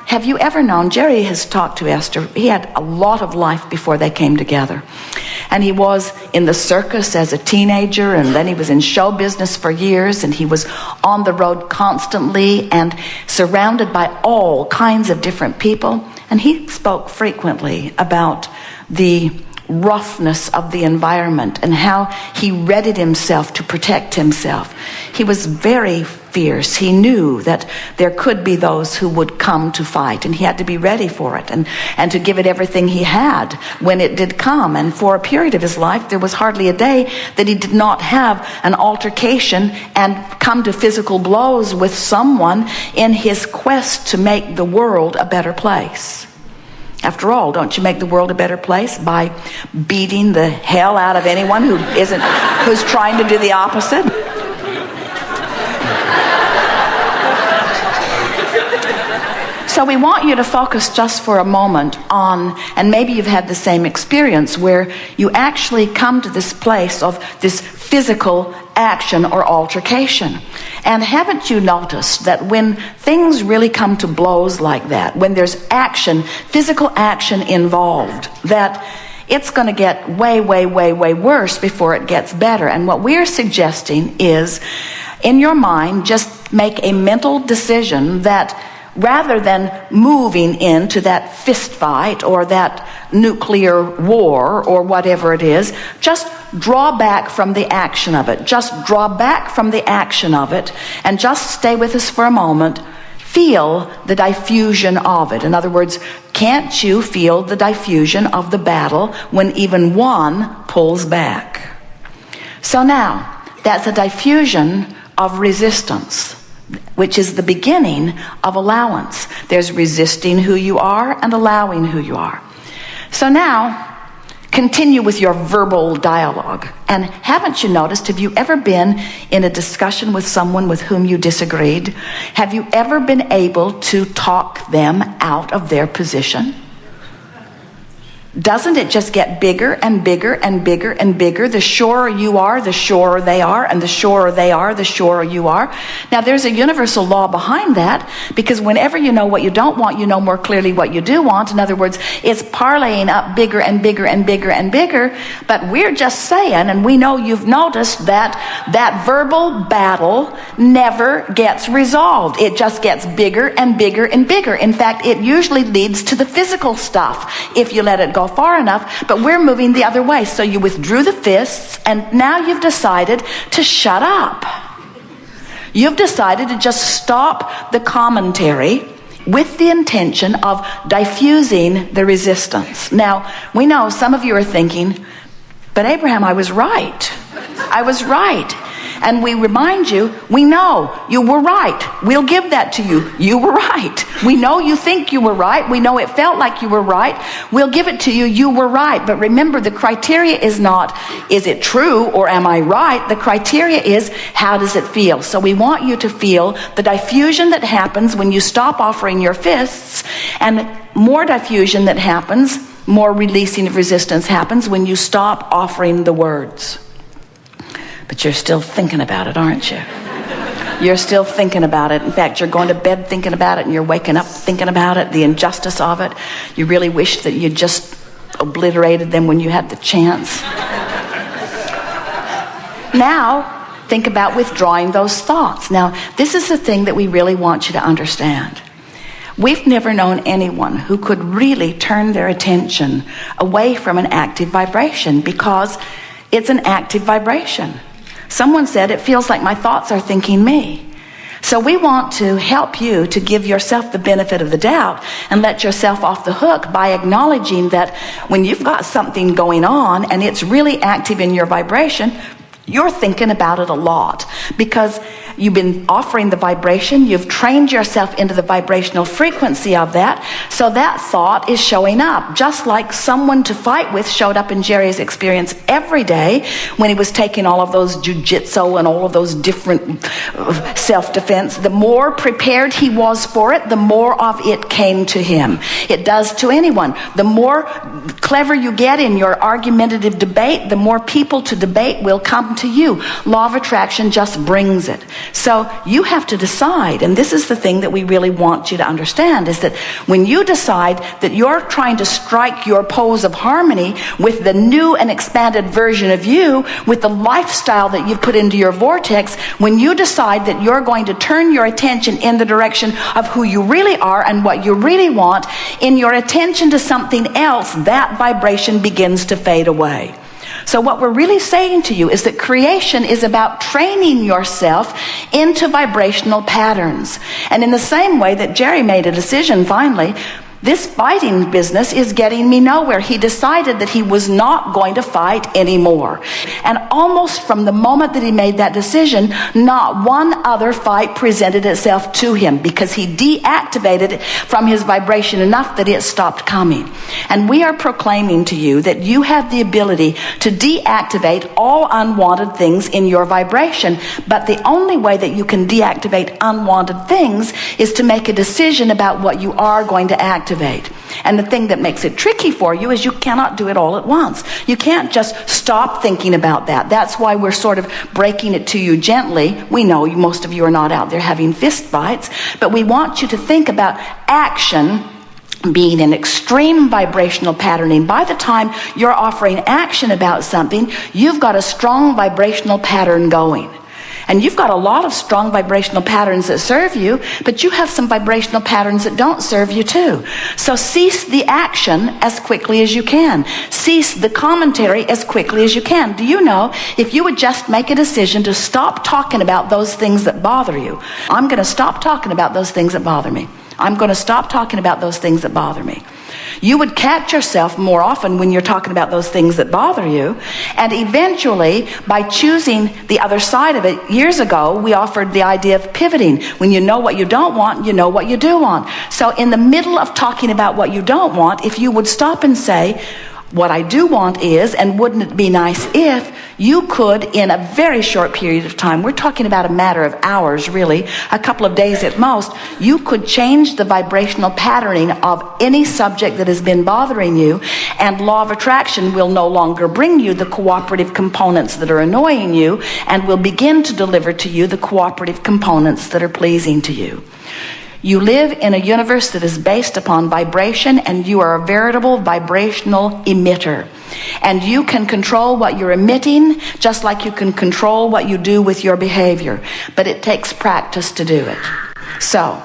Have you ever known, Jerry has talked to Esther, he had a lot of life before they came together. And he was in the circus as a teenager, and then he was in show business for years, and he was on the road constantly and surrounded by all kinds of different people. And he spoke frequently about the roughness of the environment and how he readied himself to protect himself. He was very fierce. He knew that there could be those who would come to fight, and he had to be ready for it and to give it everything he had when it did come. And for a period of his life, there was hardly a day that he did not have an altercation and come to physical blows with someone in his quest to make the world a better place. After all, don't you make the world a better place by beating the hell out of anyone who's trying to do the opposite? So we want you to focus just for a moment on, and maybe you've had the same experience, where you actually come to this place of this physical action or altercation. And haven't you noticed that when things really come to blows like that, when there's action, physical action involved, that it's going to get way, way, way, way worse before it gets better? And what we're suggesting is, in your mind, just make a mental decision that rather than moving into that fist fight or that nuclear war or whatever it is, just draw back from the action of it. Just draw back from the action of it and just stay with us for a moment. Feel the diffusion of it. In other words, can't you feel the diffusion of the battle when even one pulls back? So now, that's a diffusion of resistance, which is the beginning of allowance. There's resisting who you are and allowing who you are. So now, continue with your verbal dialogue. And haven't you noticed, have you ever been in a discussion with someone with whom you disagreed? Have you ever been able to talk them out of their position? Doesn't it just get bigger and bigger and bigger and bigger? The surer you are, the surer they are, and the surer they are, the surer you are. Now, there's a universal law behind that, because whenever you know what you don't want, you know more clearly what you do want. In other words, it's parlaying up bigger and bigger and bigger and bigger. But we're just saying, and we know you've noticed that verbal battle never gets resolved. It just gets bigger and bigger and bigger. In fact, it usually leads to the physical stuff if you let it go far enough, but we're moving the other way. So you withdrew the fists, and now you've decided to shut up. You've decided to just stop the commentary with the intention of diffusing the resistance. Now, we know some of you are thinking, but Abraham, I was right. I was right. And we remind you, we know you were right. We'll give that to you. You were right. We know you think you were right. We know it felt like you were right. We'll give it to you. You were right. But remember, the criteria is not, is it true or am I right? The criteria is, how does it feel? So we want you to feel the diffusion that happens when you stop offering your fists, and more diffusion that happens, more releasing of resistance happens when you stop offering the words. But you're still thinking about it, aren't you? You're still thinking about it. In fact, you're going to bed thinking about it, and you're waking up thinking about it, the injustice of it. You really wish that you just obliterated them when you had the chance. Now, think about withdrawing those thoughts. Now, this is the thing that we really want you to understand. We've never known anyone who could really turn their attention away from an active vibration, because it's an active vibration. Someone said, it feels like my thoughts are thinking me. So we want to help you to give yourself the benefit of the doubt and let yourself off the hook by acknowledging that when you've got something going on and it's really active in your vibration, you're thinking about it a lot, because you've been offering the vibration, you've trained yourself into the vibrational frequency of that, so that thought is showing up. Just like someone to fight with showed up in Jerry's experience every day when he was taking all of those jiu-jitsu and all of those different self-defense. The more prepared he was for it, the more of it came to him. It does to anyone. The more clever you get in your argumentative debate, the more people to debate will come to you. Law of attraction just brings it. So you have to decide, and this is the thing that we really want you to understand, is that when you decide that you're trying to strike your pose of harmony with the new and expanded version of you, with the lifestyle that you've put into your vortex, when you decide that you're going to turn your attention in the direction of who you really are and what you really want, in your attention to something else, that vibration begins to fade away. So what we're really saying to you is that creation is about training yourself into vibrational patterns. And in the same way that Jerry made a decision finally, this fighting business is getting me nowhere. He decided that he was not going to fight anymore. And almost from the moment that he made that decision, not one other fight presented itself to him, because he deactivated it from his vibration enough that it stopped coming. And we are proclaiming to you that you have the ability to deactivate all unwanted things in your vibration. But the only way that you can deactivate unwanted things is to make a decision about what you are going to activate. And the thing that makes it tricky for you is you cannot do it all at once. You can't just stop thinking about that. That's why we're sort of breaking it to you gently. We know most of you are not out there having fist fights, but we want you to think about action being an extreme vibrational patterning. By the time you're offering action about something, you've got a strong vibrational pattern going. And you've got a lot of strong vibrational patterns that serve you, but you have some vibrational patterns that don't serve you too. So cease the action as quickly as you can. Cease the commentary as quickly as you can. Do you know, if you would just make a decision to stop talking about those things that bother you. I'm going to stop talking about those things that bother me. I'm going to stop talking about those things that bother me. You would catch yourself more often when you're talking about those things that bother you. And eventually, by choosing the other side of it, years ago, we offered the idea of pivoting. When you know what you don't want, you know what you do want. So in the middle of talking about what you don't want, if you would stop and say, what I do want is, and wouldn't it be nice if, you could, in a very short period of time, we're talking about a matter of hours really, a couple of days at most, you could change the vibrational patterning of any subject that has been bothering you, and law of attraction will no longer bring you the cooperative components that are annoying you, and will begin to deliver to you the cooperative components that are pleasing to you. You live in a universe that is based upon vibration, and you are a veritable vibrational emitter. And you can control what you're emitting just like you can control what you do with your behavior. But it takes practice to do it. So,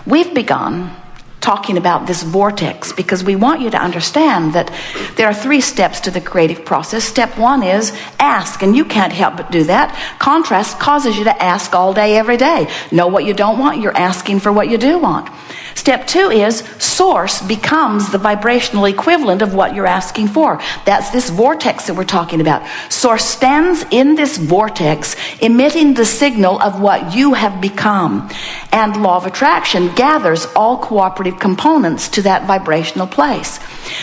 we've begun talking about this vortex because we want you to understand that there are 3 steps to the creative process. Step 1 is ask, and you can't help but do that. Contrast causes you to ask all day, every day. Know what you don't want, you're asking for what you do want. Step 2 is source becomes the vibrational equivalent of what you're asking for. That's this vortex that we're talking about. Source stands in this vortex, emitting the signal of what you have become. And law of attraction gathers all cooperative components to that vibrational place.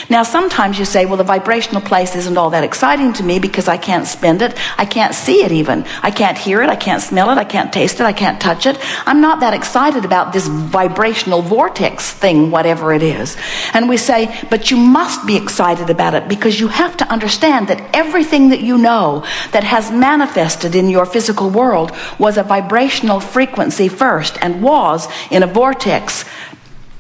Now, sometimes you say, well, the vibrational place isn't all that exciting to me because I can't spend it. I can't see it even. I can't hear it. I can't smell it. I can't taste it. I can't touch it. I'm not that excited about this vibrational vortex thing, whatever it is. And we say, but you must be excited about it because you have to understand that everything that you know that has manifested in your physical world was a vibrational frequency first and was in a vortex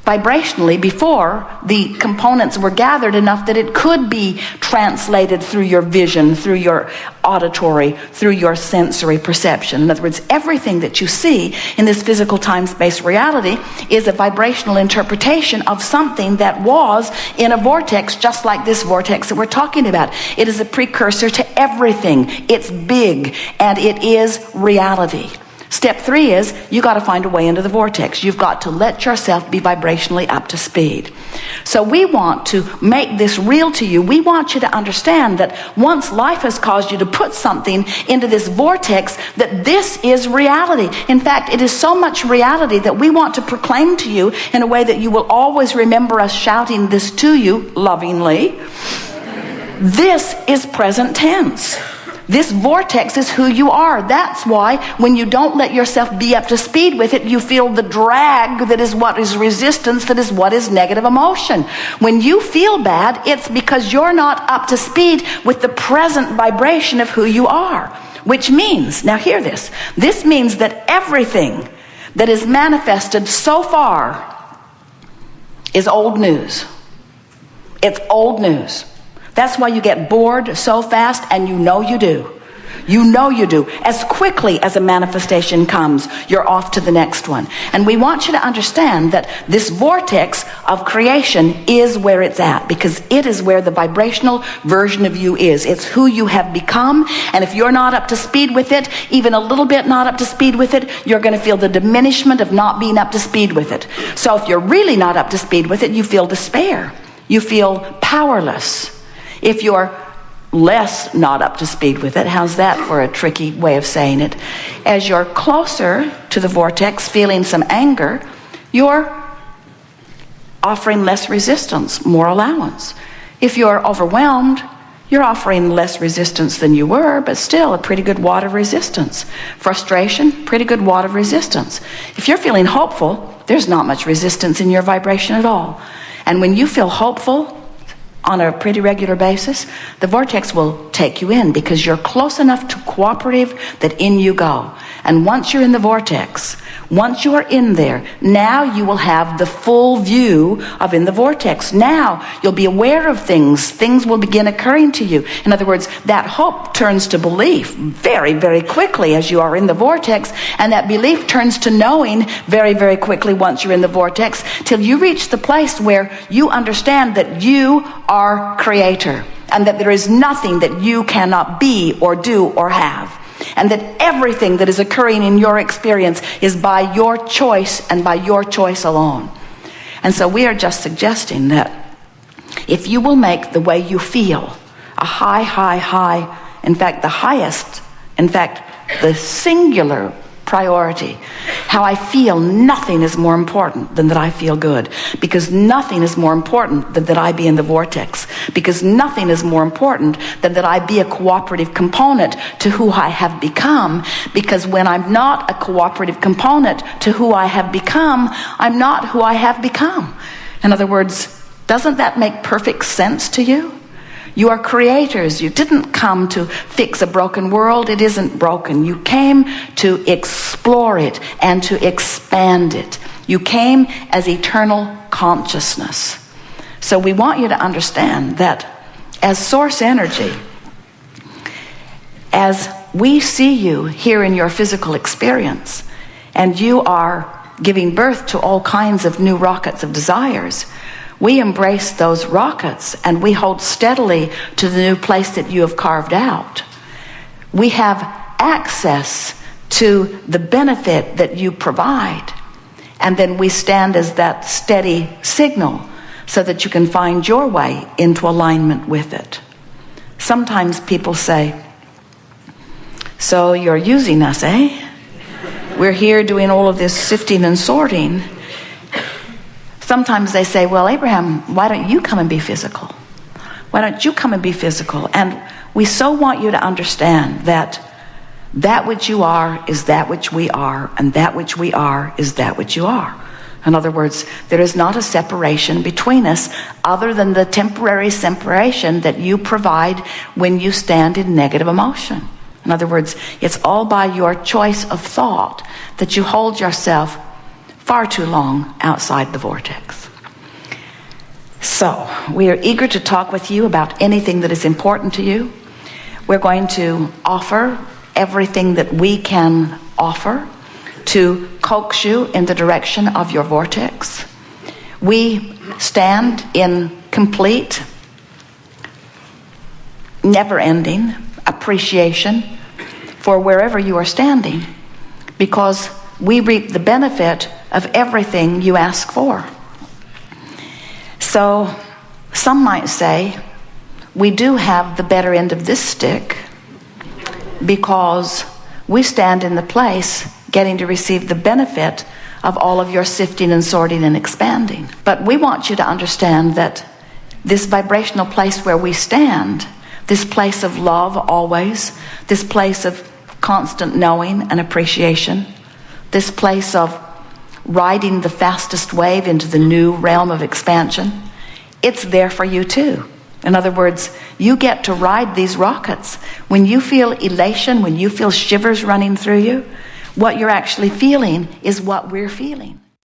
vibrationally before the components were gathered enough that it could be translated through your vision, through your auditory, through your sensory perception. In other words, everything that you see in this physical time-space reality is a vibrational interpretation of something that was in a vortex, just like this vortex that we're talking about. It is a precursor to everything. It's big, and it is reality. Step 3 is you got to find a way into the vortex. You've got to let yourself be vibrationally up to speed. So we want to make this real to you. We want you to understand that once life has caused you to put something into this vortex, that this is reality. In fact, it is so much reality that we want to proclaim to you in a way that you will always remember us shouting this to you lovingly. This is present tense. This vortex is who you are. That's why when you don't let yourself be up to speed with it, you feel the drag that is what is resistance, that is what is negative emotion. When you feel bad, it's because you're not up to speed with the present vibration of who you are. Which means, now hear this, this means that everything that is manifested so far is old news. It's old news. That's why you get bored so fast, and you know you do. You know you do. As quickly as a manifestation comes, you're off to the next one. And we want you to understand that this vortex of creation is where it's at, because it is where the vibrational version of you is. It's who you have become. And if you're not up to speed with it, even a little bit not up to speed with it, you're going to feel the diminishment of not being up to speed with it. So if you're really not up to speed with it, you feel despair. You feel powerless. If you're less not up to speed with it, how's that for a tricky way of saying it? As you're closer to the vortex, feeling some anger, you're offering less resistance, more allowance. If you're overwhelmed, you're offering less resistance than you were, but still a pretty good wad of resistance. Frustration, pretty good wad of resistance. If you're feeling hopeful, there's not much resistance in your vibration at all. And when you feel hopeful on a pretty regular basis, the vortex will take you in, because you're close enough to cooperative that in you go. And once you're in the vortex, once you are in there, now you will have the full view of in the vortex. Now you'll be aware of things. Things will begin occurring to you. In other words, that hope turns to belief very, very quickly as you are in the vortex, and that belief turns to knowing very, very quickly once you're in the vortex, till you reach the place where you understand that you are creator, and that there is nothing that you cannot be or do or have. And that everything that is occurring in your experience is by your choice and by your choice alone. And so we are just suggesting that if you will make the way you feel a high, high, high, in fact the highest, in fact the singular priority, how I feel, nothing is more important than that I feel good, because nothing is more important than that I be in the vortex, because nothing is more important than that I be a cooperative component to who I have become, because when I'm not a cooperative component to who I have become, I'm not who I have become. In other words, doesn't that make perfect sense to you? You are creators. You didn't come to fix a broken world. It isn't broken. You came to explore it and to expand it. You came as eternal consciousness. So we want you to understand that as source energy, as we see you here in your physical experience, and you are giving birth to all kinds of new rockets of desires, we embrace those rockets and we hold steadily to the new place that you have carved out. We have access to the benefit that you provide, and then we stand as that steady signal so that you can find your way into alignment with it. Sometimes people say, so you're using us, eh? We're here doing all of this sifting and sorting. Sometimes they say, well, Abraham, why don't you come and be physical? Why don't you come and be physical? And we so want you to understand that that which you are is that which we are, and that which we are is that which you are. In other words, there is not a separation between us other than the temporary separation that you provide when you stand in negative emotion. In other words, it's all by your choice of thought that you hold yourself far too long outside the vortex. So, we are eager to talk with you about anything that is important to you. We're going to offer everything that we can offer to coax you in the direction of your vortex. We stand in complete, never-ending appreciation for wherever you are standing, because we reap the benefit of everything you ask for. So some might say we do have the better end of this stick, because we stand in the place getting to receive the benefit of all of your sifting and sorting and expanding. But we want you to understand that this vibrational place where we stand, this place of love always, this place of constant knowing and appreciation, this place of riding the fastest wave into the new realm of expansion, it's there for you too. In other words, you get to ride these rockets. When you feel elation, when you feel shivers running through you, what you're actually feeling is what we're feeling.